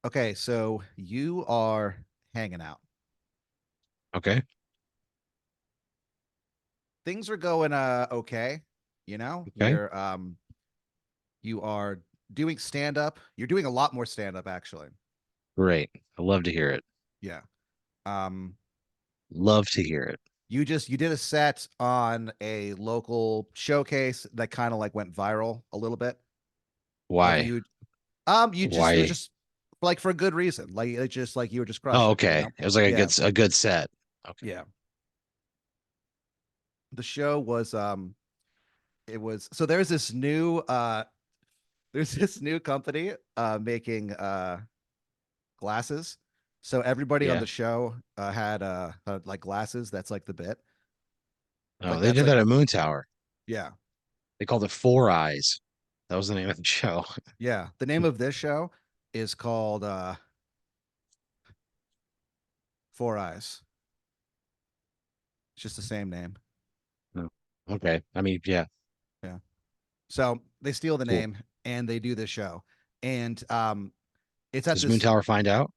Okay, so you are hanging out. Okay. Things are going okay, you know? Okay. You are doing stand up. You're doing a lot more stand up actually. Great. I love to hear it. Yeah. Um Love to hear it. you did a set on a local showcase that kind of like went viral a little bit of Why? you you were Why? just like for a good reason. Like it's just like you were just Oh, crushing it, you okay. know? It was like Yeah. a good set. Okay. Yeah. The show was it was so there's this new company making glasses. So everybody on Yeah. the show had like glasses. That's like the bit. Oh, Like they that's did like that at Moon Tower. yeah. They called it Four Eyes. That was the name of the show. Yeah. The name of this show is called Four Eyes. It's just the same name. Oh, okay. I mean, yeah, Yeah. So they steal the cool. name and they do this show. And it's at Does Moon this Tower find out?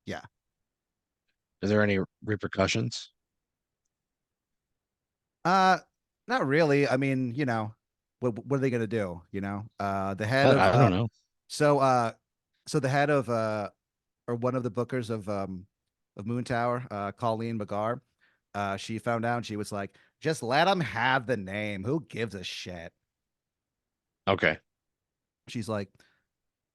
yeah. Are there any repercussions? Uh Not really. I mean, what are they gonna do? The head of I don't know. so uh so the head of or one of the bookers of Moon Tower, Colleen McGar, she found out and she was like, just let him have the name. Who gives a shit? Okay. She's like,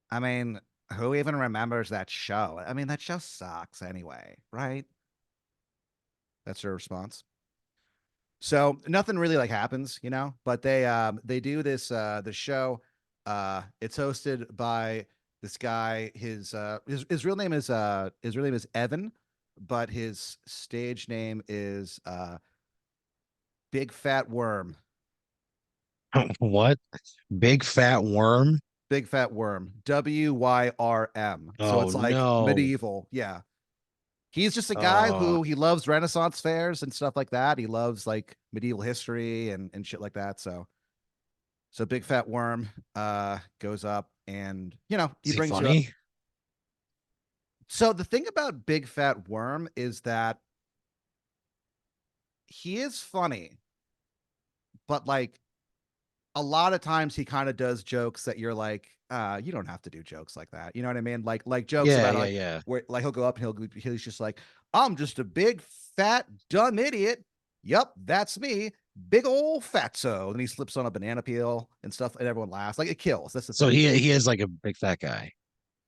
I mean, who even remembers that show? I mean, that show sucks anyway, right? That's her response. So nothing really like happens, but they do this the show. It's hosted by this guy. His real name is Evan, but his stage name is Big Fat Worm. What? Big fat worm? Big Fat Worm. WYRM. So Oh it's like no. medieval. Yeah. He's just a guy Oh, who he loves Renaissance fairs and stuff like that. He loves like medieval history and shit like that. So Big Fat Worm goes up and he is he brings you up. funny? So the thing about Big Fat Worm is that he is funny, but like a lot of times he kind of does jokes that you're like, you don't have to do jokes like that. You know what I mean? Like jokes Yeah, about yeah, like yeah. where like he'll go up and he's just like, I'm just a big fat dumb idiot. Yep, that's me. Big old fatso. And he slips on a banana peel and stuff, and everyone laughs. Like it kills. That's the So thing. he is like a big fat guy.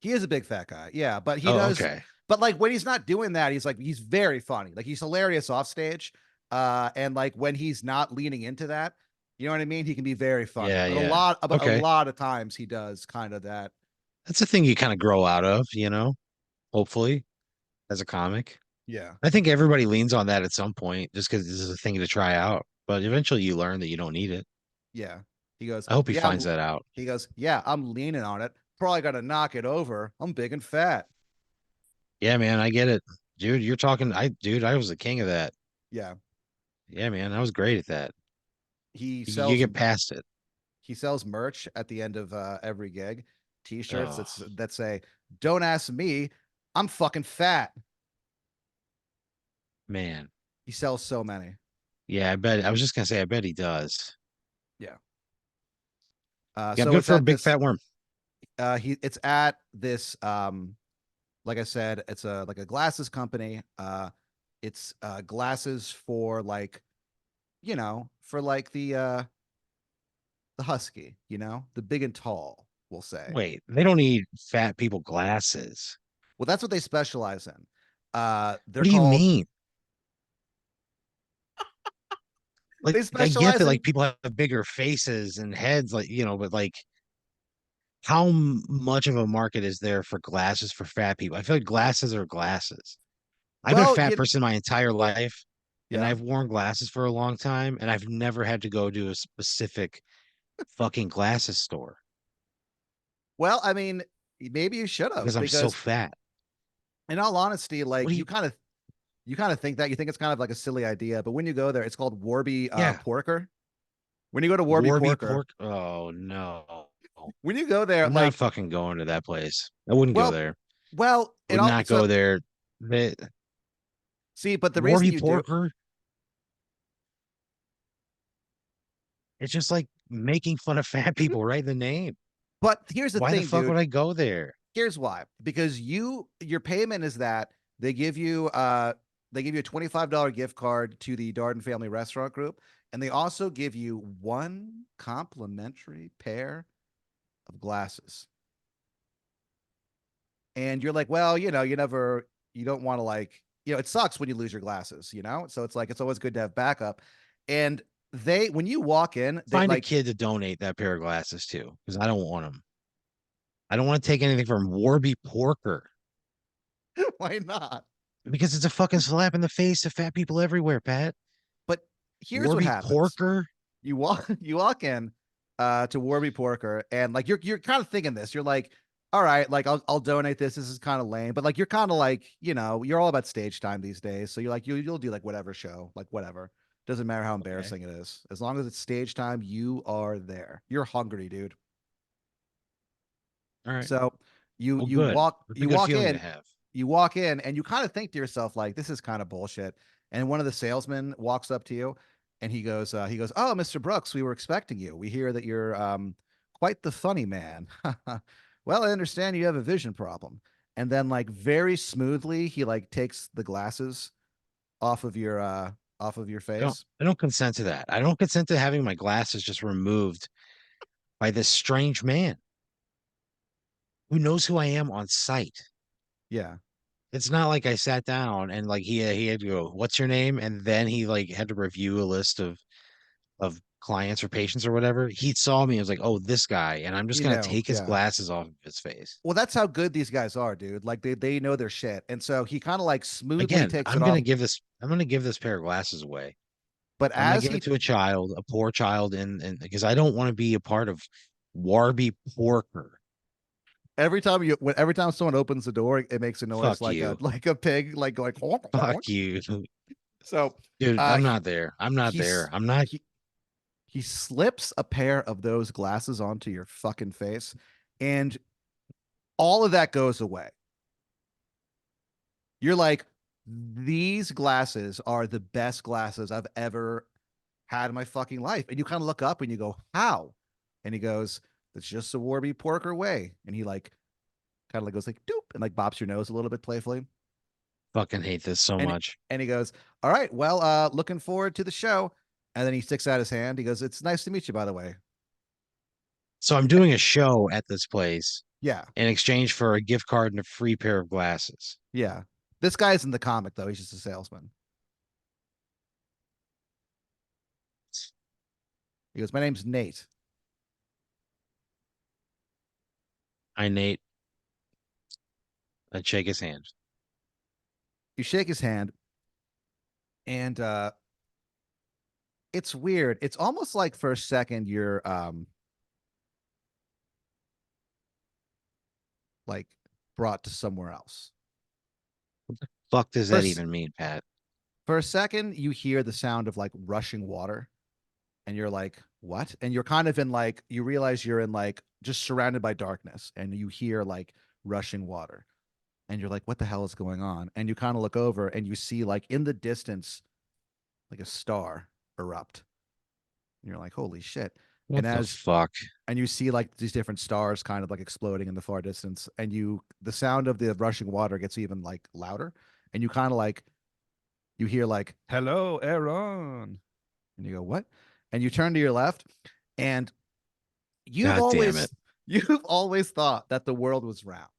He is a big fat guy. Yeah, but he Oh, does. okay. But like when he's not doing that, he's very funny. Like he's hilarious off stage. And like when he's not leaning into that, you know what I mean? He can be very funny. Yeah, yeah. But a Okay. lot of times he does kind of that. That's a thing you kind of grow out of, hopefully, as a comic. Yeah, I think everybody leans on that at some point just because this is a thing to try out. But eventually you learn that you don't need it. yeah. He goes, I hope he yeah. finds that out. I'm leaning on it. Probably got to knock it over. I'm big and fat. Yeah, man, I get it. Dude, you're talking dude, I was the king of that. Yeah. Yeah, man, I was great at that. He You sells get past it. he sells merch at the end of every gig. T-shirts Oh, that say, "Don't ask me. I'm fucking fat." man. He sells so many. Yeah, I bet. I was just gonna say, I bet he does. Yeah. Yeah, So good it's for a at big this fat worm. it's at this like I said, it's a like a glasses company. It's glasses for like, for like the husky, the big and tall, we'll say. Wait, they don't need fat people glasses. Well, that's what they specialize in. They're What do you called mean? Like, they I get specialize that in like people have bigger faces and heads, like, but like how much of a market is there for glasses for fat people? I feel like glasses are glasses. I've been a well, fat person my entire life, and yeah. I've worn glasses for a long time, and I've never had to go to a specific fucking glasses store Well, I mean, maybe you should because have I'm so because fat. in all honesty, What like do you? you kind of think that you think it's kind of like a silly idea, but when you go there, it's called Warby Yeah, Porker. When you go to Warby Warby Porker, Pork. Oh no. when you go there, I'm not like, fucking going to that place. I wouldn't go well, there. well, it Would all not so go there. They, see, but the reason Warby you do, Porker, it's just like making fun of fat people, right? The name. but here's the Why the thing, fuck dude. would I go there? Here's why. Because your payment is that they give you a $25 gift card to the Darden Family Restaurant Group, and they also give you one complimentary pair of glasses. And you're like, well, you don't want to like, it sucks when you lose your glasses. So it's like it's always good to have backup. And when you walk in, they Find a like, kid to donate that pair of glasses to because I don't want them. I don't want to take anything from Warby Porker why not? because it's a fucking slap in the face to fat people everywhere, Pat. But here's what Warby happens. Porker? You walk in to Warby Porker, and like you're kind of thinking this. You're like, all right, like I'll donate this. This is kind of lame, but like you're kind of like, you're all about stage time these days. So you're like you'll do like whatever show, like whatever. Doesn't matter how Okay. embarrassing it is. As long as it's stage time, you are there. You're hungry, dude. All right. So you Well, you good. walk That's a you good walk feeling to in, have. and you kind of think to yourself like this is kind of bullshit. And one of the salesmen walks up to you and he goes, "Oh, Mr. Brooks, we were expecting you. We hear that you're quite the funny man." Well, I understand you have a vision problem. And then like very smoothly he like takes the glasses off of your face. I don't consent to that. I don't consent to having my glasses just removed by this strange man who knows who I am on sight. Yeah. It's not like I sat down and like he had to go, "What's your name?" and then he like had to review a list of clients or patients or whatever. He saw me and was like, "Oh, this guy," and I'm just gonna take his Yeah. glasses off of his face. Well, that's how good these guys are, dude. Like they know their shit. And so he kind of like smoothly Again, takes it off. I'm gonna give this pair of glasses away. But I'm gonna as give it he to a child, a poor child, and because I don't want to be a part of Warby Porker. every time someone opens the door, it makes a noise Fuck like a you. like a pig, like going honk, honk, honk. Fuck you. So Dude, uh I'm he not there. I'm not there. he's I'm not he he slips a pair of those glasses onto your fucking face, and all of that goes away. You're like, these glasses are the best glasses I've ever had in my fucking life. And you kind of look up and you go, how? And he goes, it's just the Warby Porker way. And he like kind of like goes like doop and like bops your nose a little bit playfully. fucking hate this so And much. and he goes, all right, well, looking forward to the show. And then he sticks out his hand. He goes, it's nice to meet you, by the way. So I'm doing a show at this place Yeah, in exchange for a gift card and a free pair of glasses. yeah. This guy's in the comic though. He's just a salesman. He goes, my name's Nate. I Nate, I'd shake his hand. You shake his hand, and it's weird. It's almost like for a second you're like brought to somewhere else. Fuck does For that a even mean, Pat? for a second, you hear the sound of like rushing water, and you're like, "What?" And you're kind of in like you realize you're in like just surrounded by darkness, and you hear like rushing water, and you're like, "What the hell is going on?" And you kind of look over, and you see like in the distance like a star erupt, and you're like, "Holy shit!" And What the as fuck? and you see like these different stars kind of like exploding in the far distance, and the sound of the rushing water gets even like louder, and you kind of like you hear like hello Aaron, and you go what, and you turn to your left, and you've God damn always it. you've always thought that the world was round.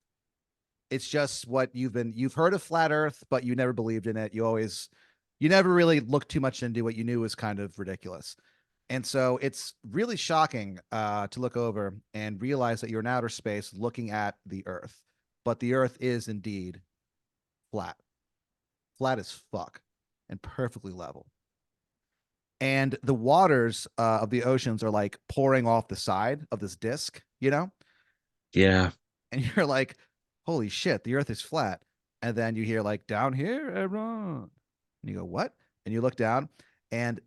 It's just what you've heard of flat earth, but you never believed in it. You never really looked too much into what you knew was kind of ridiculous. And so it's really shocking to look over and realize that you're in outer space looking at the Earth, but the Earth is indeed flat, flat as fuck, and perfectly level. And the waters of the oceans are like pouring off the side of this disc. Yeah. And you're like, holy shit, the Earth is flat. And then you hear like down here, Aaron, and you go what? And you look down, and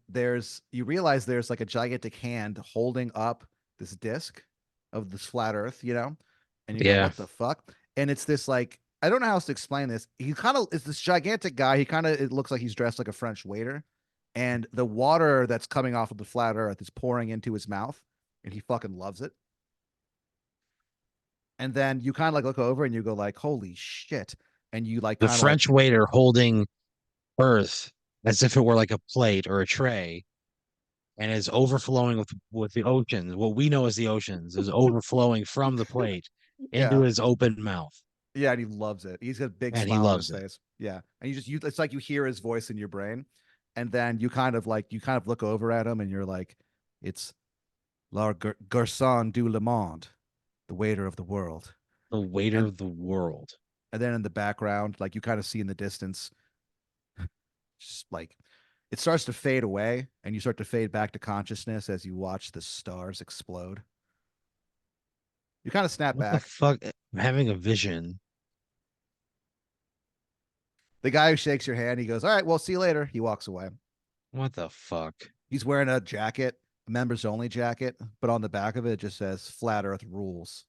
you realize there's like a gigantic hand holding up this disc of this flat Earth, and you go, Yeah. what the fuck? And it's this like I don't know how else to explain this. He kind of is this gigantic guy. He kind of it looks like he's dressed like a French waiter, and the water that's coming off of the flat Earth is pouring into his mouth, and he fucking loves it. And then you kind of like look over and you go like, holy shit, and you like The kind of like French waiter holding Earth as if it were like a plate or a tray and is overflowing with the oceans. What we know as the oceans is overflowing from the plate into yeah. his open mouth. Yeah, and he loves it. He's got a big And he smile on his loves it. face. Yeah. And it's like you hear his voice in your brain. And then you kind of look over at him and you're like, it's La Garçon du Le Monde, the waiter of the world. The waiter And of the world. and then in the background, like you kind of see in the distance, just like it starts to fade away and you start to fade back to consciousness as you watch the stars explode. You kind of snap What the back. fuck? I'm having a vision. The guy who shakes your hand, he goes, all right, well, see you later. He walks away. What the fuck? He's wearing a jacket, a members only jacket, but on the back of it, it just says Flat Earth rules.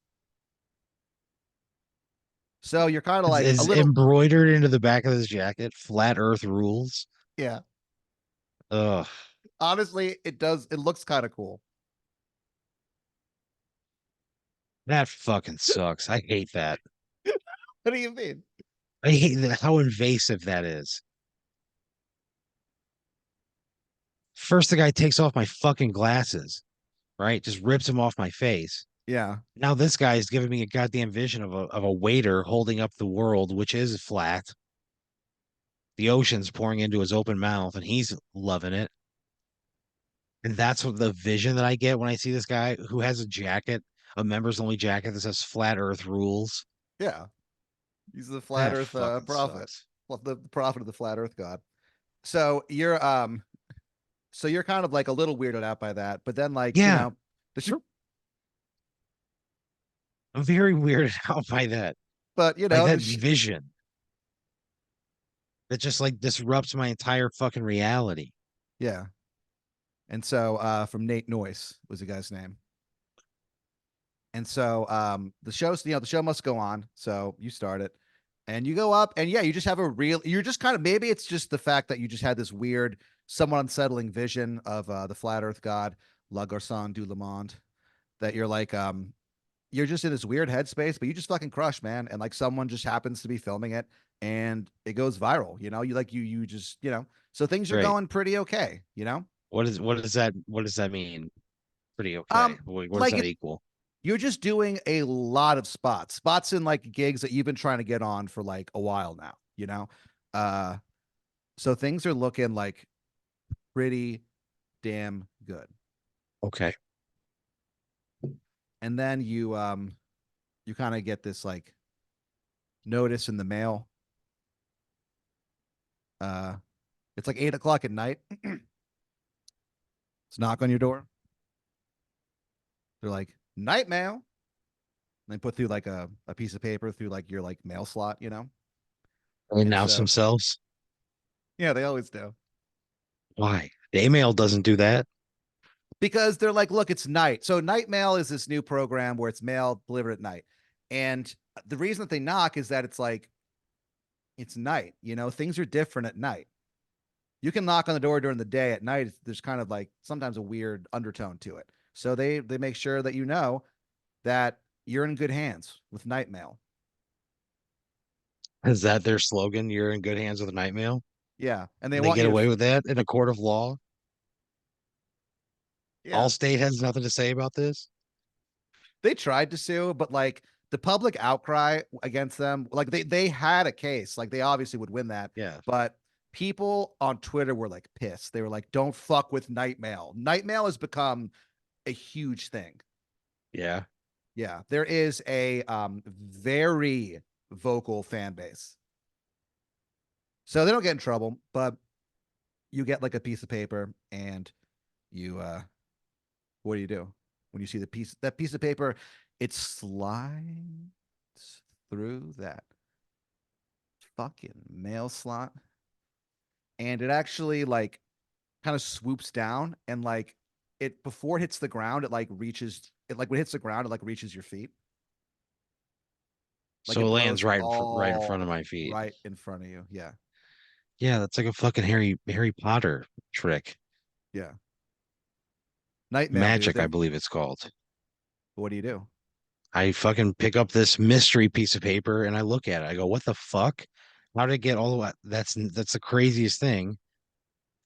So you're kind of like a Is little, embroidered into the back of his jacket. Flat Earth rules. yeah. Ugh. Honestly, it looks kind of cool. That fucking sucks. I hate that. What do you mean? I hate how invasive that is. First, the guy takes off my fucking glasses, right? Just rips them off my face. Yeah. Now this guy is giving me a goddamn vision of a waiter holding up the world, which is flat. The ocean's pouring into his open mouth, and he's loving it. And that's what the vision that I get when I see this guy who has a jacket, a members only jacket that says "Flat Earth rules." Yeah. He's the Flat That Earth fucking prophet. sucks. Well, the prophet of the Flat Earth God. So you're kind of like a little weirded out by that, but then like, Yeah, the I'm very weirded out by that. but Like that vision that just like disrupts my entire fucking reality. yeah. And so from Nate Noyce was the guy's name. And so the show must go on. So you start it and you go up and yeah, you just have you're just kind of, maybe it's just the fact that you just had this weird, somewhat unsettling vision of the flat earth god, La Garçon du Le Monde, that you're just in this weird headspace, but you just fucking crush, man. And like someone just happens to be filming it and it goes viral, you just, so things are Right. going pretty okay. What does that mean? Pretty okay. Um, What does like that it, equal? you're just doing a lot of spots in like gigs that you've been trying to get on for like a while now. Uh, so things are looking like pretty damn good. Okay. And then you kind of get this like notice in the mail. Uh, it's like 8 o'clock at night. It's knock on your door. They're like night mail. And they put through like a piece of paper through like your like mail slot. They And announce so themselves. yeah, they always do. Why? The email doesn't do that. Because they're like, look, it's night. So night mail is this new program where it's mail delivered at night. And the reason that they knock is that it's like it's night, things are different at night. You can knock on the door during the day. At night, there's kind of like sometimes a weird undertone to it. So they make sure that that you're in good hands with night mail. Is that their slogan? You're in good hands with night mail. Yeah. And they And they want get you to away with that in a court of law. yeah. Allstate has nothing to say about this. They tried to sue, but like the public outcry against them, like they had a case, like they obviously would win that, Yeah. but people on Twitter were like pissed. They were like, "Don't fuck with night mail." Night mail has become a huge thing. Yeah. Yeah, there is a very vocal fan base, so they don't get in trouble, but you get like a piece of paper, and you what do? When you see that piece of paper, it slides through that fucking mail slot. And it actually like kind of swoops down and like it before it hits the ground, it like reaches it like when it hits the ground, it like reaches your feet. Like So it it lands blows right in front of all my feet. right in front of you. Yeah. Yeah, that's like a fucking Harry Potter trick. Yeah. Night mail, dude. Magic, I believe it's called. What do you do? I fucking pick up this mystery piece of paper and I look at it. I go, "What the fuck? How did it get all the way? That's the craziest thing.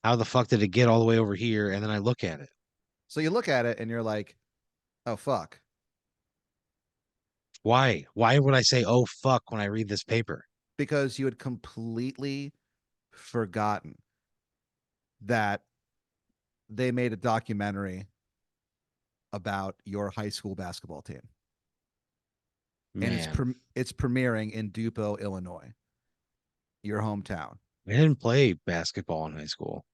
How the fuck did it get all the way over here?" And then I look at it. So you look at it and you're like, oh fuck. Why? Why would I say, "Oh fuck," when I read this paper? Because you had completely forgotten that they made a documentary about your high school basketball team. And Man, it's premiering in Dupo, Illinois, your hometown. I didn't play basketball in high school.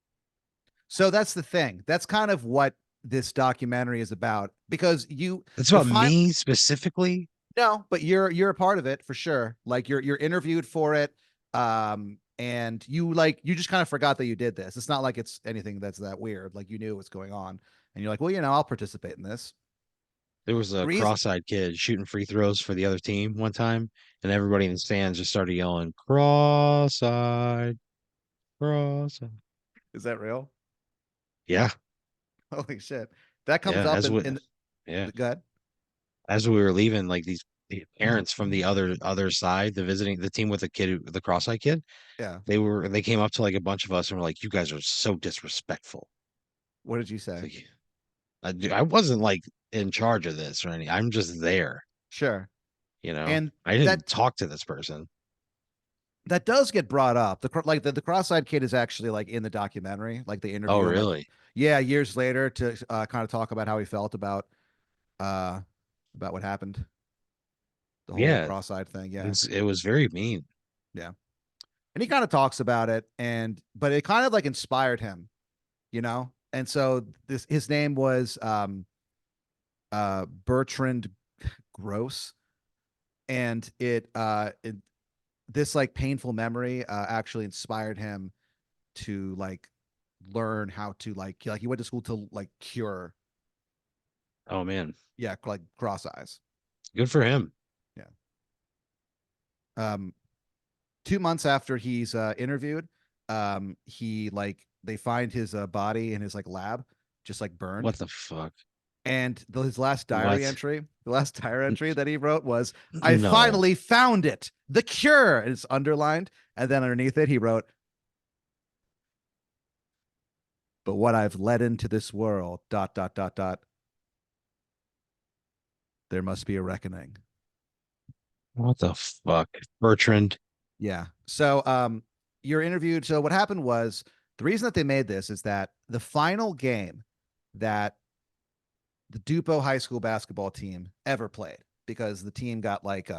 So that's the thing. That's kind of what this documentary is about because you It's the about final me specifically. no, but you're a part of it for sure. Like you're interviewed for it. And you like you just kind of forgot that you did this. It's not like it's anything that's that weird. Like you knew what's going on. And you're like, well, I'll participate in this. There was The a reason cross-eyed kid shooting free throws for the other team one time, and everybody in the stands just started yelling, "Cross-eyed, cross-eyed." is that real? Yeah, Holy shit. That comes yeah. up in Yeah, the good. as we were leaving, like the parents from the other side, the team with the the cross-eyed kid, Yeah. they came up to like a bunch of us and were like, "You guys are so disrespectful." What did you say? It's like, I wasn't like in charge of this or anything. I'm just there, Sure. you know. And I that didn't talk to this person. that does get brought up. The cross-eyed kid is actually like in the documentary. Like they Oh, interview him like really? yeah, years later to kind of talk about how he felt uh about what happened. The whole Yeah, cross-eyed thing. Yeah. it was very mean. Yeah. And he kind of talks about it but it kind of like inspired him, And so this his name was Bertrand Gross and this like painful memory actually inspired him to like learn how to like he went to school to like cure Oh man, yeah like cross eyes. good for him. Yeah. um 2 months after he's interviewed, he like they find his body in his like lab just like burned. What the fuck? And his last diary What? entry, the last diary entry that he wrote was, I No. finally found it, the cure. And it's underlined. And then underneath it, he wrote, but what I've led into this world, dot, dot, dot, dot, there must be a reckoning. What the fuck? Bertrand. Yeah. So you're interviewed. So what happened was the reason that they made this is that the final game that the Dupo high school basketball team ever played, because the team got like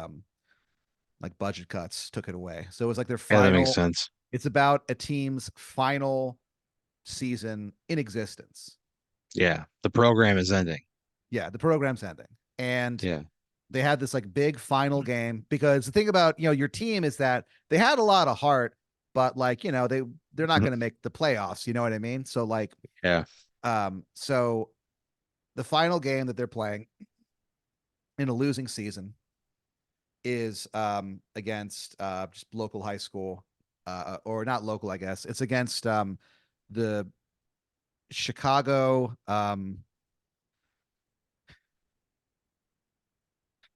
budget cuts took it away. So it was like their Yeah, that makes final. sense. It's about a team's final season in existence. Yeah, the program is ending. Yeah, the program's ending. And Yeah. they had this like big final game because the thing about, your team is that they had a lot of heart, but like, they're not going to make the playoffs, you know what I mean? So like Yeah. so the final game that they're playing in a losing season is against just local high school or not local, I guess. It's against the Chicago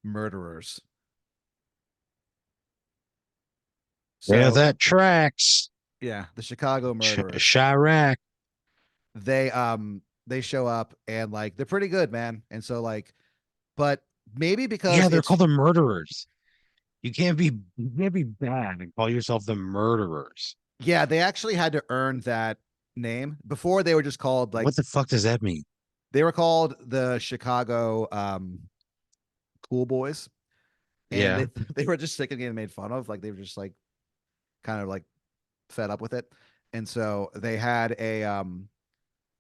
murderers. Yeah, So that tracks. yeah, the Chicago murderers. Chirac. They show up and like they're pretty good, man. And so like, but maybe Yeah, because they're it's called the murderers. You can't be bad and call yourself the murderers. yeah, they actually had to earn that name. Before they were just called like What the fuck does that mean? they were called the Chicago Cool Boys, and they Yeah. they were just sick of getting made fun of. Like they were just like kind of like fed up with it, and so they had a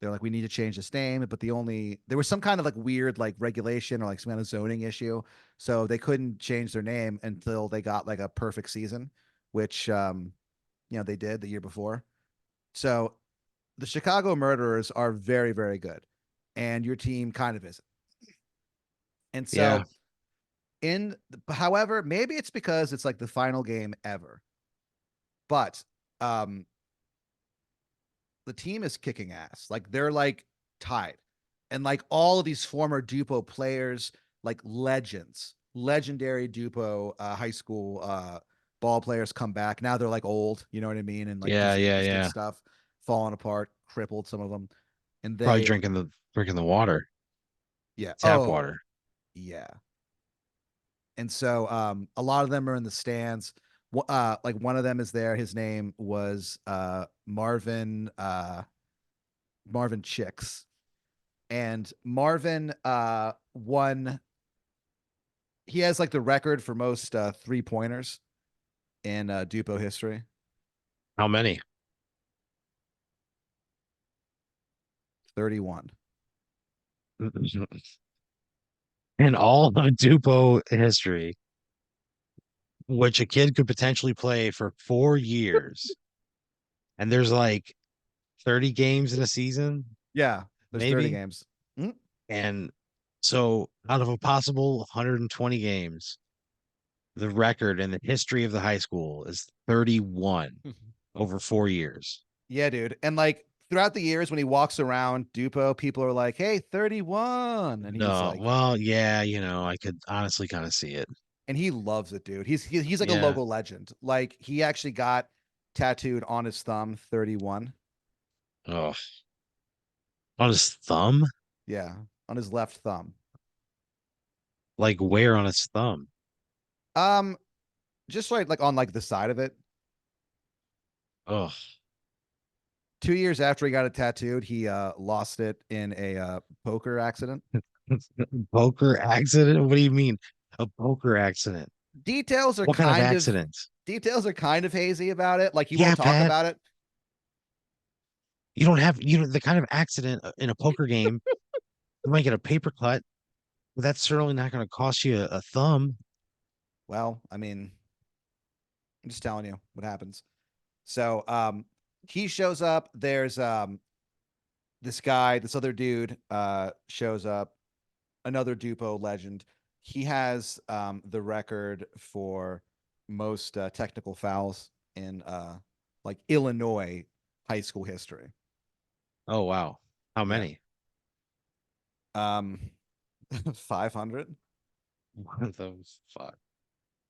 they're like, we need to change this name, but there was some kind of like weird like regulation or like some kind of zoning issue, so they couldn't change their name until they got like a perfect season, which they did the year before. So the Chicago Murderers are very, very good, and your team kind of isn't. And Yeah. so, in however, maybe it's because it's like the final game ever, but um, the team is kicking ass. Like they're like tied, and like all of these former Dupo players, like legends, legendary Dupo high school ball players come back. Now they're like old, you know what I mean, and like Yeah, yeah, diseased and yeah. stuff, falling apart, crippled, some of them, and Probably they drinking the water, yeah, tap oh water. yeah, and so a lot of them are in the stands. Like one of them is there. His name was Marvin Chicks, and Marvin won. He has like the record for most 3 pointers in Dupo history. How many? 31. In all of Dupo history, which a kid could potentially play for 4 years, and there's like 30 games in a season, Yeah, there's 30 maybe. games. Mm. And so out of a possible 120 games, the record in the history of the high school is 31 over 4 years. Yeah, dude. And like throughout the years when he walks around Dupo, people are like, "Hey, 31," and he's No, like, well, yeah, I could honestly kind of see it. and he loves it, dude. He's like a Yeah. local legend. Like he actually got tattooed on his thumb 31. Oh, on his thumb? Yeah, on his left thumb. Like where on his thumb? Um, just like on like the side of it. Oh, 2 years after he got it tattooed, he lost it in a poker accident. poker accident? What do you mean? A poker accident? Details are What kind of kind of accident? details are kind of hazy about it. Like he Yeah, won't talk Pat. about it. You don't have the kind of accident in a poker game. You might get a paper cut, but that's certainly not going to cost you a thumb. Well, I mean, I'm just telling you what happens. So he shows up. There's this guy, this other dude shows up, another Dupo legend. He has the record for most technical fouls in like Illinois high school history. Oh wow, how Yeah. many? 500. What the fuck?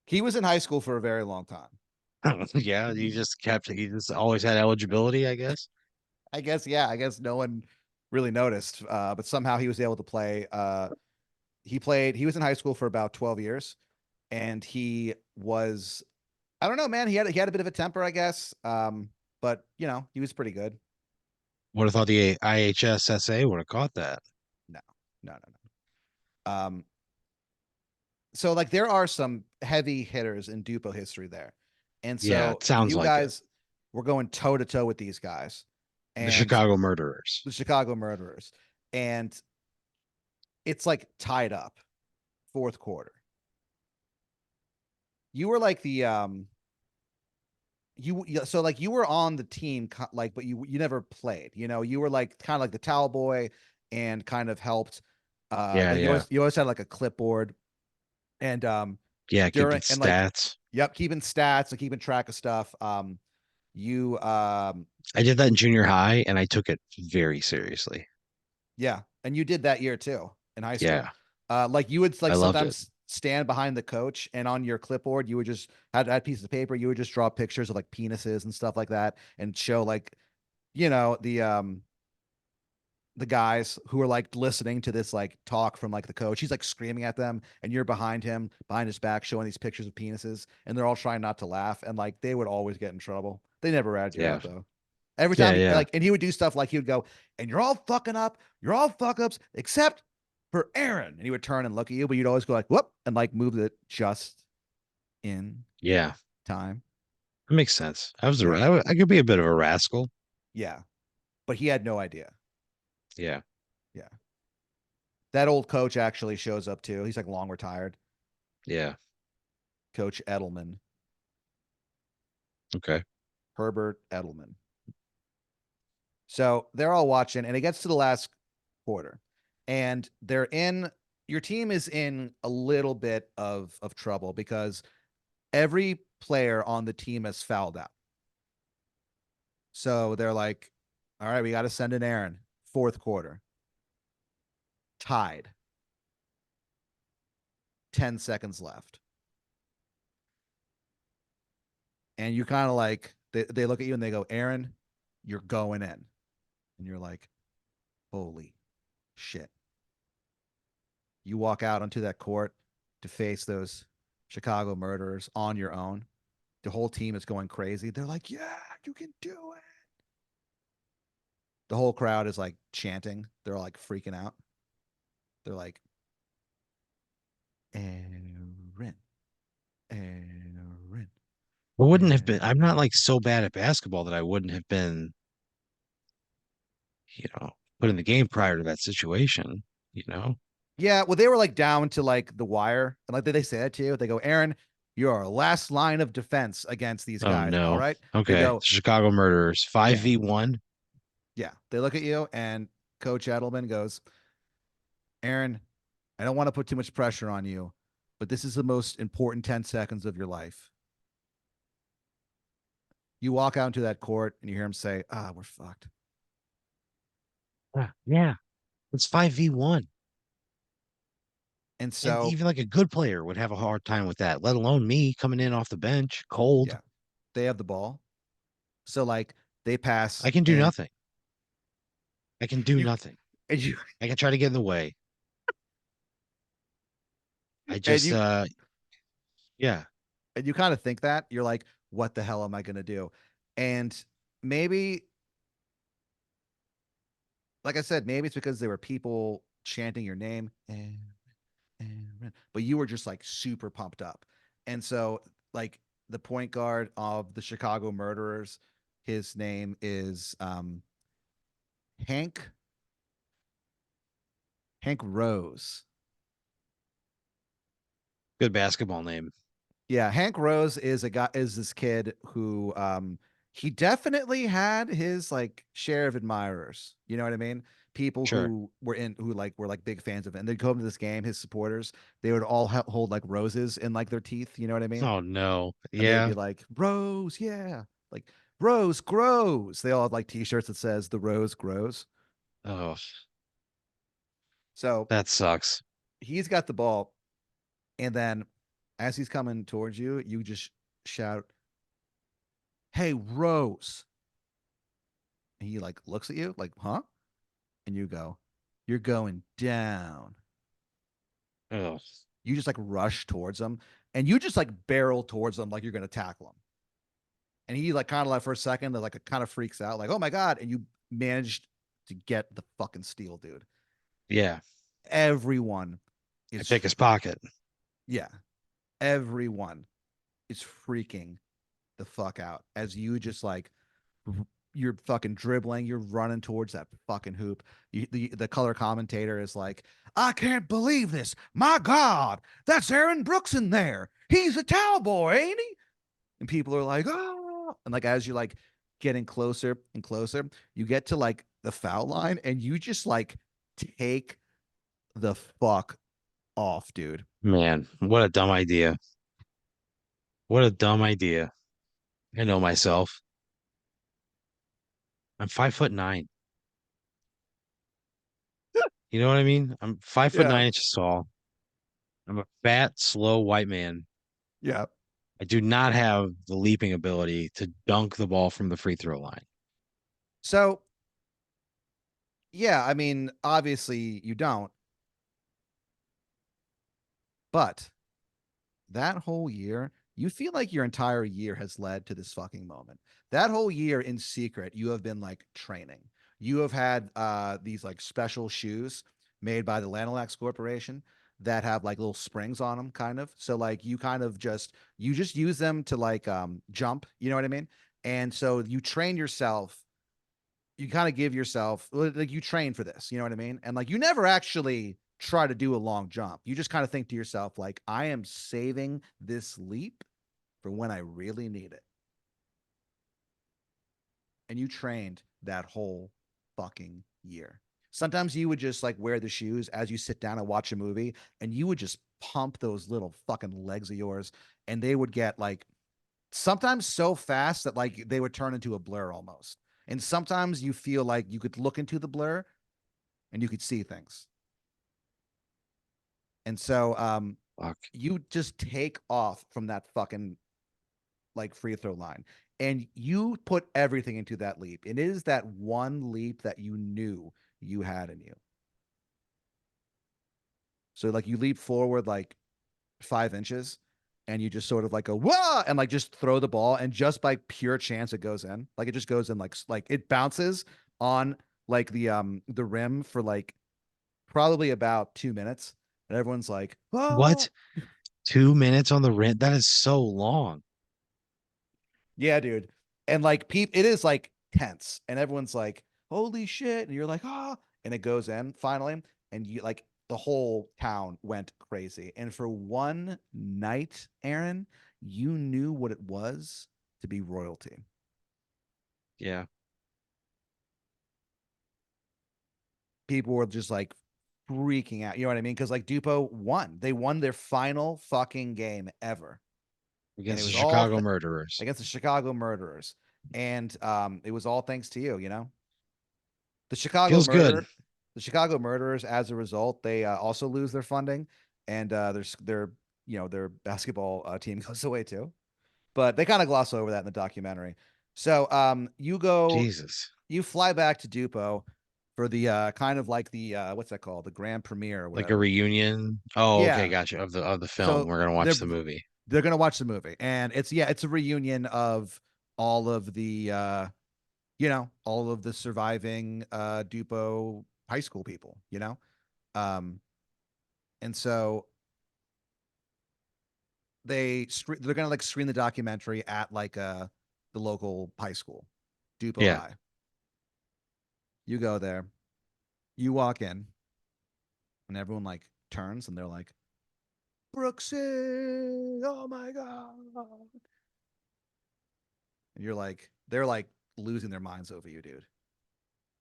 He was in high school for a very long time. Yeah, you just always had eligibility, I guess. I guess, yeah, I guess no one really noticed, but somehow he was able to play. He was in high school for about 12 years, and I don't know, man, he had a bit of a temper, I guess. But he was pretty good. Would have thought the IHSSA would have caught that. No, no, no, no. So like there are some heavy hitters in Dupo history there. And Yeah, so it sounds you like it. guys were going toe to toe with these guys The and Chicago Murderers. the Chicago Murderers. And it's like tied up fourth quarter. You were like the you yeah, so like you were on the team like but you never played. You were like kind of like the towel boy and kind of helped Yeah, like you yeah, always you always had like a clipboard and yeah. Keeping during and like stats. yep, keeping stats and keeping track of stuff. You I did that in junior high, and I took it very seriously. Yeah, and you did that year too in high school. Yeah, Like you would I like loved it. sometimes stand behind the coach, and on your clipboard, you would just had pieces of paper. You would just draw pictures of like penises and stuff like that, and show like you know the guys who are like listening to this like talk from like the coach. He's like screaming at them, and you're behind him, behind his back, showing these pictures of penises, and they're all trying not to laugh, and like they would always get in trouble. They never ratted you Yeah, out though. Every yeah, time yeah, and he would do stuff like he would go, and you're all fucking up, you're all fuck ups, except for Aaron. And he would turn and look at you, but you'd always go like, whoop, and like move it just in yeah. time. It makes sense. Yeah. I could be a bit of a rascal. Yeah. But he had no idea. Yeah, Yeah. That old coach actually shows up too. He's like long retired. yeah. Coach Edelman, Okay. Herbert Edelman. So they're all watching, and it gets to the last quarter, and they're in. Your team is in a little bit of trouble because every player on the team has fouled out. So they're like, "All right, we got to send an Aaron." Fourth quarter, tied. 10 seconds left, and you kind of like they look at you and they go, "Aaron, you're going in," and you're like, "Holy shit!" You walk out onto that court to face those Chicago murderers on your own. The whole team is going crazy. They're like, "Yeah, you can do it." The whole crowd is like chanting. They're like freaking out. They're like, "Aaron, Aaron, I wouldn't have been. I'm not Aaron." like so bad at basketball that I wouldn't have been, put in the game prior to that situation. You know? Yeah, well, they were like down to like the wire, and like they say that to you. They go, "Aaron, you're our last line of defense against these Oh guys." All no. right. They Okay. go, Chicago Murderers, five "Yeah, v one. yeah." They look at you, and Coach Edelman goes, "Aaron, I don't want to put too much pressure on you, but this is the most important 10 seconds of your life." You walk out into that court and you hear him say, "Ah, we're fucked." Yeah. It's 5v1. And And so, even like a good player would have a hard time with that, let alone me coming in off the bench, cold. yeah, they have the ball. So, like, they pass I can do and nothing. I can do you, nothing. and you, I can try to get in the way. I and just you, yeah. and you kind of think that you're like, what the hell am I going to do? And maybe, like I said, maybe it's because there were people chanting your name, but you were just like super pumped up. And so, like, the point guard of the Chicago Murderers, his name is Hank Hank Rose. Good basketball name. Yeah, Hank Rose is this kid who he definitely had his like share of admirers. You know what I mean? People Sure. who like were like big fans of it. And they'd come to this game, his supporters, they would all hold like roses in like their teeth, you know what I mean? Oh no. And they'd Yeah. be like, "Rose, yeah." Like Rose grows. They all had like t-shirts that says the rose grows. Oh, So that sucks. he's got the ball, and then as he's coming towards you, you just shout, "Hey, Rose." And he like looks at you like, "Huh?" And you go, "You're going down." Oh, You just like rush towards him, and you just like barrel towards him like you're gonna tackle him. And he like kind of like for a second, like kind of freaks out, like, "Oh my god!" And you managed to get the fucking steal, dude. yeah. Everyone I is, pick his pocket. yeah, everyone is freaking the fuck out as you just like you're fucking dribbling, you're running towards that fucking hoop. The color commentator is like, "I can't believe this. My God, that's Aaron Brooks in there. He's a towel boy, ain't he?" And people are like, "Oh," and like as you're like getting closer and closer, you get to like the foul line, and you just like take the fuck off, dude. Man, what a dumb idea. What a dumb idea. I know myself. I'm 5'9". You know what I mean? I'm five foot Yeah, nine inches tall. I'm a fat, slow white man. yeah. I do not have the leaping ability to dunk the ball from the free throw line. So yeah, I mean, obviously you don't, but that whole year, you feel like your entire year has led to this fucking moment. That whole year in secret, you have been like training. You have had these like special shoes made by the Lanalax Corporation that have like little springs on them, kind of. So like you just use them to like jump, you know what I mean? And so you train yourself, you kind of give yourself like you train for this, you know what I mean? And like you never actually try to do a long jump. You just kind of think to yourself like, I am saving this leap for when I really need it. and you trained that whole fucking year. Sometimes you would just like wear the shoes as you sit down and watch a movie, and you would just pump those little fucking legs of yours, and they would get like sometimes so fast that like they would turn into a blur almost. And sometimes you feel like you could look into the blur and you could see things. And so Fuck. you just take off from that fucking like free throw line and you put everything into that leap. It is that one leap that you knew you had in you. So like you leap forward like 5 inches and you just sort of like go whoa and like just throw the ball and just by pure chance it goes in. Like it just goes in like it bounces on like the rim for like probably about 2 minutes. And everyone's like, What? oh 2 minutes on the rent? That is so long. yeah, dude. And like it is like tense. And everyone's like, holy shit. And you're like, oh, and it goes in finally. And you like the whole town went crazy. And for one night, Aaron, you knew what it was to be royalty. Yeah. People were just like freaking out. You know what I mean? Because like Dupo won. They won their final fucking game ever. And it Against the was all Chicago murderers. against the Chicago murderers. And it was all thanks to you, you know? The Chicago Feels good. murder, the Chicago murderers, as a result, they also lose their funding, and their their basketball team goes away too. But they kind of gloss over that in the documentary. So Jesus. you fly back to Dupo for the kind of like the what's that called, the grand premiere or Like a whatever. reunion. Oh, okay, Yeah. gotcha. Of the film. So We're gonna watch they're the movie. they're gonna watch the movie, and it's a reunion of all of the all of the surviving Dupo high school people, Um, and so they're gonna like screen the documentary at like the local high school, Dupo Yeah. High. You go there, you walk in, and everyone like turns and they're like, Brooksy, oh my god. And they're like losing their minds over you, dude.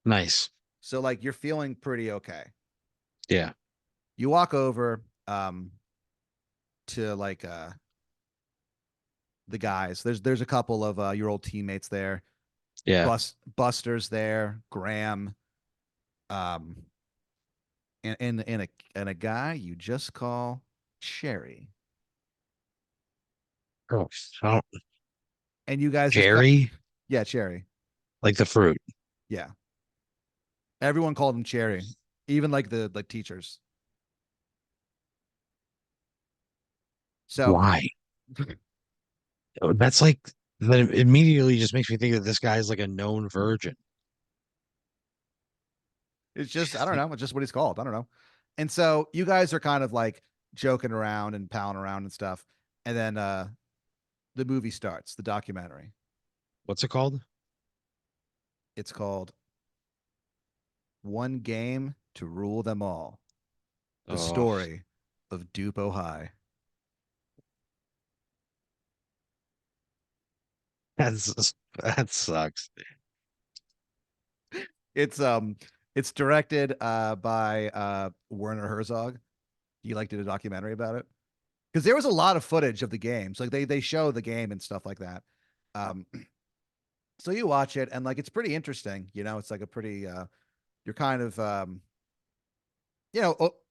Nice. So like you're feeling pretty okay. Yeah. You walk over to like the guys. There's a couple of your old teammates there. Yeah. Buster's there, Graham, um, and a guy you just call Cherry. Oh, oh, And you guys just cut, Jerry, yeah, Cherry, like the fruit. yeah. Everyone called him Cherry, even like the like teachers. So Why? That's like that immediately just makes me think that this guy's like a known virgin. it's just I don't know, it's just what he's called. I don't know. And so you guys are kind of like joking around and palling around and stuff, and then the movie starts, the documentary. What's it called? It's called One Game to Rule Them All. The Oh, story of Dupo High. that sucks. It's um it's directed by Werner Herzog. He like did a documentary about it. Because there was a lot of footage of the games. Like they show the game and stuff like that. Um so you watch it and like it's pretty interesting, it's like a pretty you're kind of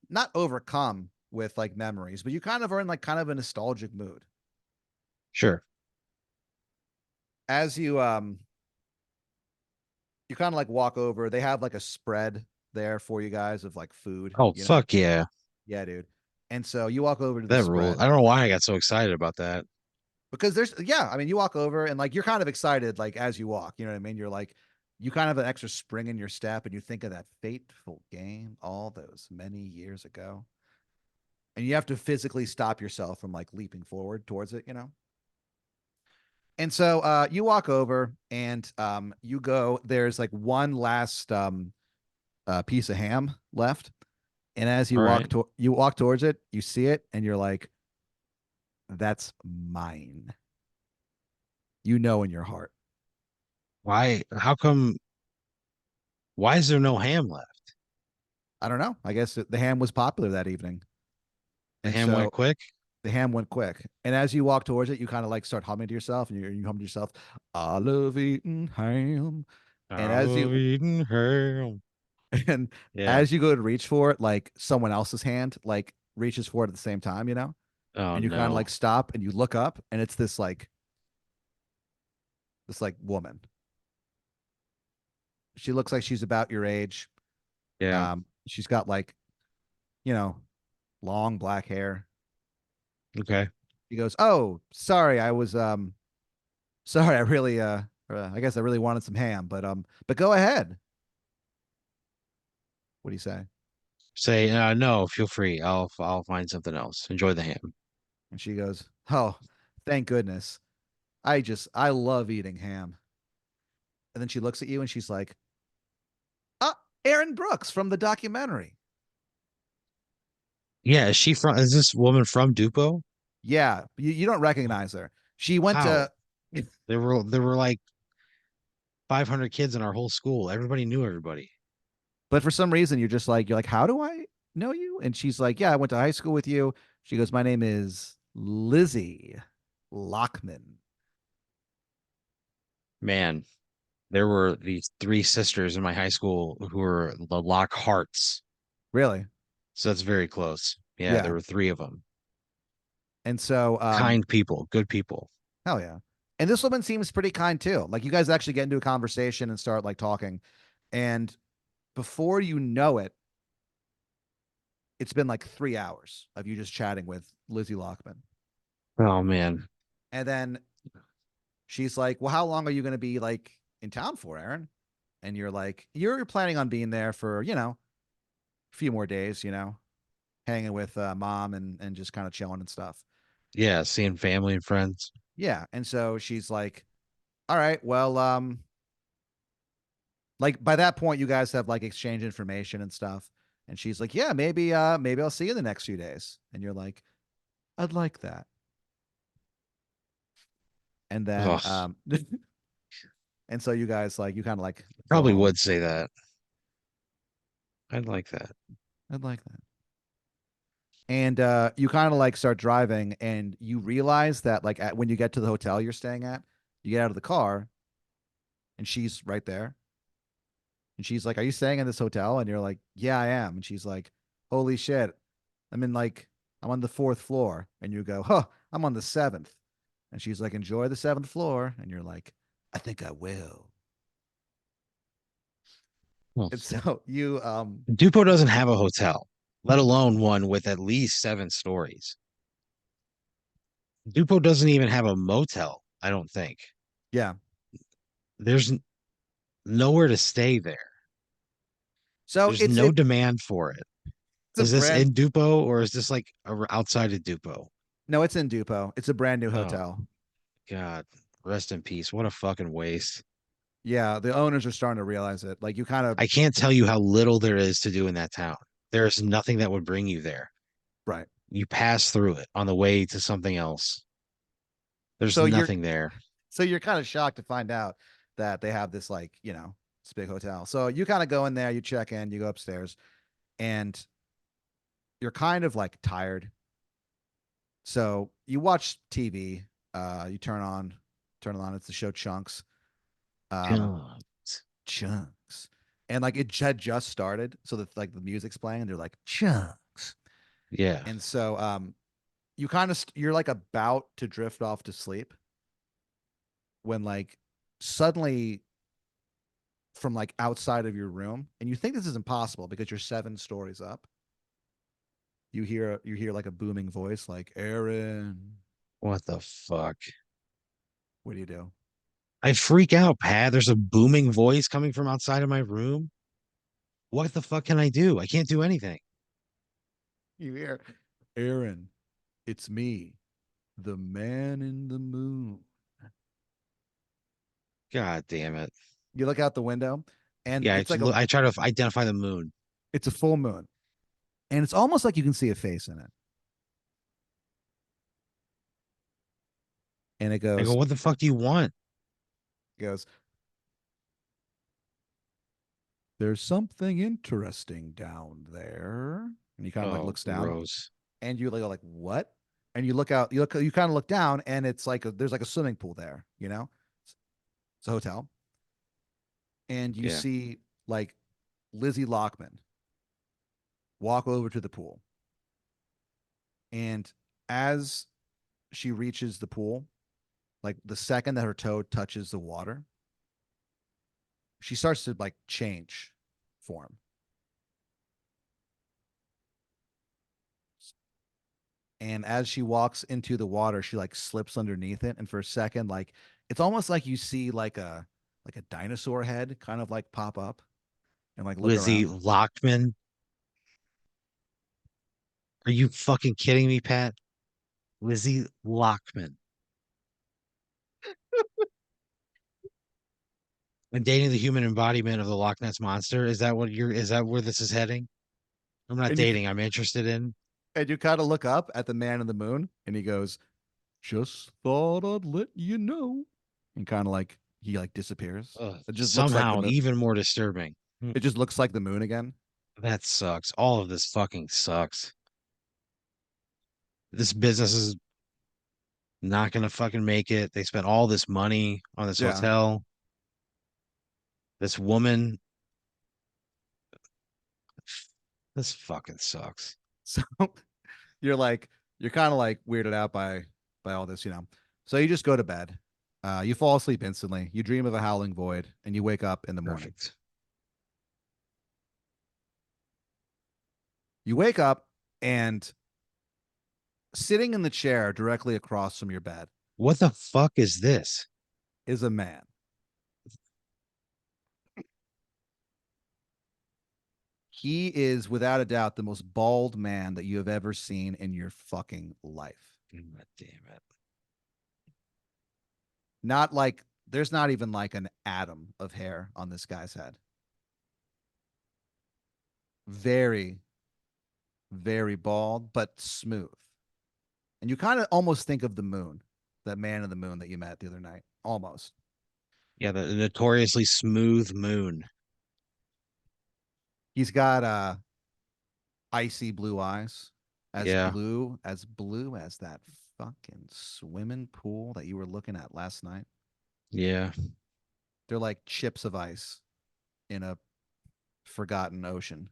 not overcome with like memories, but you kind of are in like kind of a nostalgic mood. Sure. As you kind of like walk over. They have like a spread there for you guys of like food, Oh, fuck yeah. Yeah, dude. And so you walk over to the That rules. spread I don't know why I got so excited about that. because yeah, I mean, you walk over and like you're kind of excited like as you walk, you know what I mean? You're like, you kind of have an extra spring in your step and you think of that fateful game all those many years ago. And you have to physically stop yourself from like leaping forward towards it. And so you walk over and you go, there's like one last piece of ham left. And as All right. you walk towards it, you see it, and you're like, "That's mine." You know in your heart. Why? How come? Why is there no ham left? I don't know. I guess the ham was popular that evening. The And ham went so quick. the ham went quick. And as you walk towards it, you kind of like start humming to yourself, and you hum to yourself, I love eating ham. And I as love you eating ham. and Yeah. as you go to reach for it, like someone else's hand like reaches for it at the same time, Oh and you kind of like no. stop and you look up, and it's this like woman. She looks like she's about your age. Yeah. She's got like, you know, long black hair. Okay. He goes, "Oh, sorry, I was sorry, I really I guess I really wanted some ham, but go ahead." What do you say? Say no. Feel free. I'll find something else. Enjoy the ham. And she goes, "Oh, thank goodness. I love eating ham." And then she looks at you and she's like, "Ah, Aaron Brooks from the documentary." Yeah. Is she from? Is this woman from Dupo? Yeah, you don't recognize her. She went How? to There were like 500 kids in our whole school. Everybody knew everybody. but for some reason you're like, "How do I know you?" And she's like, "Yeah, I went to high school with you." She goes, "My name is Lizzie Lockman." Man, there were these three sisters in my high school who were the Lockharts. Really? So that's very close. Yeah, there Yeah. were three of them. And so Kind people, good people. hell yeah. And this woman seems pretty kind too. Like you guys actually get into a conversation and start like talking. And before you know it, it's been like 3 hours of you just chatting with Lizzie Lockman. Oh man. And then she's like, "Well, how long are you going to be like in town for, Aaron?" And you're like, "You're planning on being there for, a few more days, hanging with mom and just kind of chilling and stuff." Yeah, seeing family and friends. Yeah. And so she's like, "All right, well, like by that point you guys have like exchanged information and stuff." And she's like, "Yeah, maybe I'll see you in the next few days." And you're like, "I'd like that." And then Ugh, and so you guys like you kind of like go probably home. would say that. I'd like that. "I'd like that." And you kind of like start driving and you realize that like when you get to the hotel you're staying at, you get out of the car and she's right there. And she's like, "Are you staying in this hotel?" And you're like, "Yeah, I am." And she's like, "Holy shit. I'm in like I'm on the fourth floor." And you go, "Huh, I'm on the seventh." And she's like, "Enjoy the seventh floor." And you're like, "I think I will." Well, And so you Dupo doesn't have a hotel, let alone one with at least 7 stories. Dupo doesn't even have a motel, I don't think. yeah. There's nowhere to stay there. So There's it's no it demand for it. it's a Is this brand in Dupo or is this like outside of Dupo? no, it's in Dupo. It's a brand new Oh, hotel. God. Rest in peace. What a fucking waste. Yeah, the owners are starting to realize it. Like you kind of I can't tell you how little there is to do in that town. There is nothing that would bring you there. right. You pass through it on the way to something else. There's So you're nothing there. so you're kind of shocked to find out that they have this like, this big hotel. So you kind of go in there, you check in, you go upstairs, and you're kind of like tired. So you watch TV, you turn it on, it's the show Chunks. Um God. Chunks. And like it had just started, so that like the music's playing and they're like Chunks. Yeah. And so you kind of you're like about to drift off to sleep when like suddenly from like outside of your room, and you think this is impossible because you're 7 stories up, you hear like a booming voice like, "Aaron." What the fuck? What do you do? I freak out, Pat. There's a booming voice coming from outside of my room. What the fuck can I do? I can't do anything. You hear, "Aaron, it's me, the man in the moon." God damn it. You look out the window and Yeah, it's like a I try to identify the moon. it's a full moon, and it's almost like you can see a face in it. And it I go, goes what the fuck do you want? goes there's something interesting down there. And he kind of like Oh, looks down, gross. and you like what? And you look out, you kind of look down, and it's like there's like a swimming pool there. It's a hotel, and you Yeah. see like Lizzie Lockman walk over to the pool, and as she reaches the pool, like the second that her toe touches the water, she starts to like change form. And as she walks into the water, she like slips underneath it, and for a second, like it's almost like you see like a dinosaur head kind of like pop up and like look Lizzie around. Lockman. Are you fucking kidding me, Pat? Lizzie Lockman. And dating the human embodiment of the Loch Ness monster. Is that where this is heading? I'm not And you dating. I'm interested in. and you kind of look up at the man in the moon, and he goes, "Just thought I'd let you know," and kind of like he like disappears. It just looks like the Somehow moon. even more disturbing. It just looks like the moon again. That sucks. All of this fucking sucks. This business is not gonna fucking make it. They spent all this money on this Yeah. hotel. This woman, this fucking sucks. So you're kind of like weirded out by all this. So you just go to bed. You fall asleep instantly. You dream of a howling void, and you wake up in the morning. Perfect. You wake up, and sitting in the chair directly across from your bed What the fuck is this? is a man. He is without a doubt the most bald man that you have ever seen in your fucking life. God damn it. Not like there's not even like an atom of hair on this guy's head. Very, very bald, but smooth. And you kind of almost think of the moon, that man in the moon that you met the other night. Almost. Yeah, the notoriously smooth moon. He's got icy blue eyes, Yeah, as blue as that fucking swimming pool that you were looking at last night. yeah. They're like chips of ice in a forgotten ocean.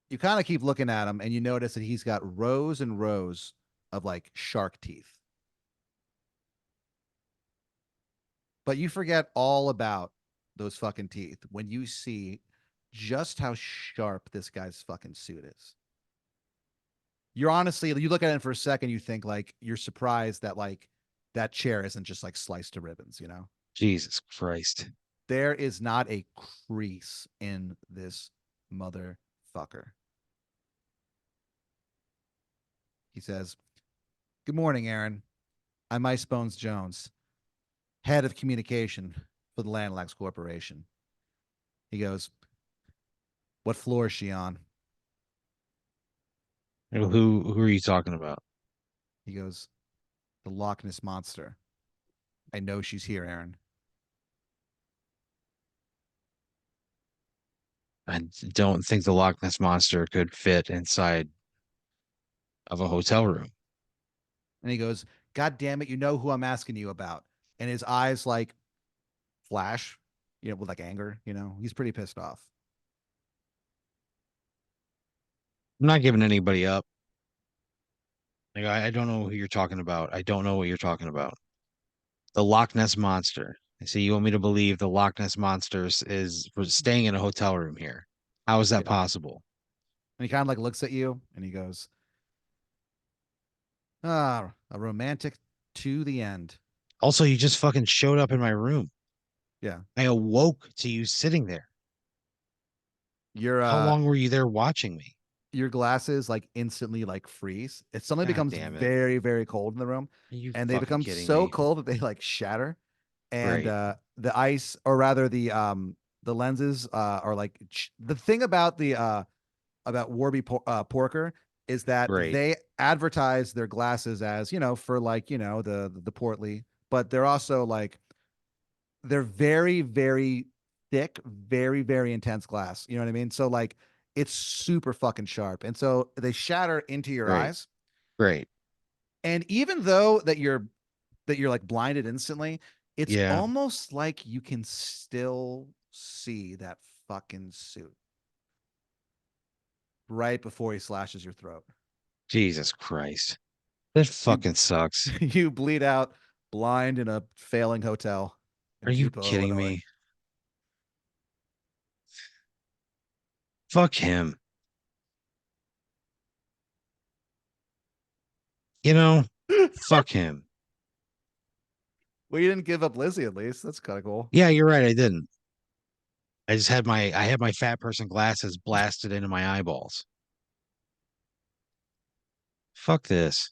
You kind of keep looking at him, and you notice that he's got rows and rows of like shark teeth. But you forget all about those fucking teeth when you see just how sharp this guy's fucking suit is. You're honestly, you look at it for a second, you think like you're surprised that like that chair isn't just like sliced to ribbons. Jesus Christ. There is not a crease in this motherfucker. He says, "Good morning, Aaron. I'm Ice Bones Jones, head of communication for the Lanalax Corporation." He goes, "What floor is she on?" Who are you talking about? He goes, "The Loch Ness Monster. I know she's here, Aaron." I don't think the Loch Ness monster could fit inside of a hotel room. And he goes, "God damn it, you know who I'm asking you about." And his eyes like flash, with like anger. He's pretty pissed off. I'm not giving anybody up. Like I don't know who you're talking about. I don't know what you're talking about. The Loch Ness monster. I see you want me to believe the Loch Ness monster is was staying in a hotel room here. How is that Yeah. possible? And he kind of like looks at you and he goes, a romantic to the end. Also, you just fucking showed up in my room. Yeah. I awoke to you sitting there. Your How uh long were you there watching me? your glasses like instantly like freeze. It suddenly God becomes damn it. very, very cold in the room. Are you And they fucking become kidding so me? cold that they like shatter. And Great. the ice, or rather the lenses are like the thing about Warby Porker is that Great. they advertise their glasses as, for like, the portly, but they're also like they're very, very thick, very, very intense glass. You know what I mean? So like it's super fucking sharp. And so they shatter into your Great. eyes. Great. And even though that you're like blinded instantly, it's Yeah. almost like you can still see that fucking suit right before he slashes your throat. Jesus Christ. That You fucking sucks. you bleed out blind in a failing hotel Are in you Dupo, kidding Illinois. me? Fuck him. You know, fuck him. Well, you didn't give up Lizzie at least. That's kind of cool. Yeah, you're right. I didn't. I had my fat person glasses blasted into my eyeballs. Fuck this.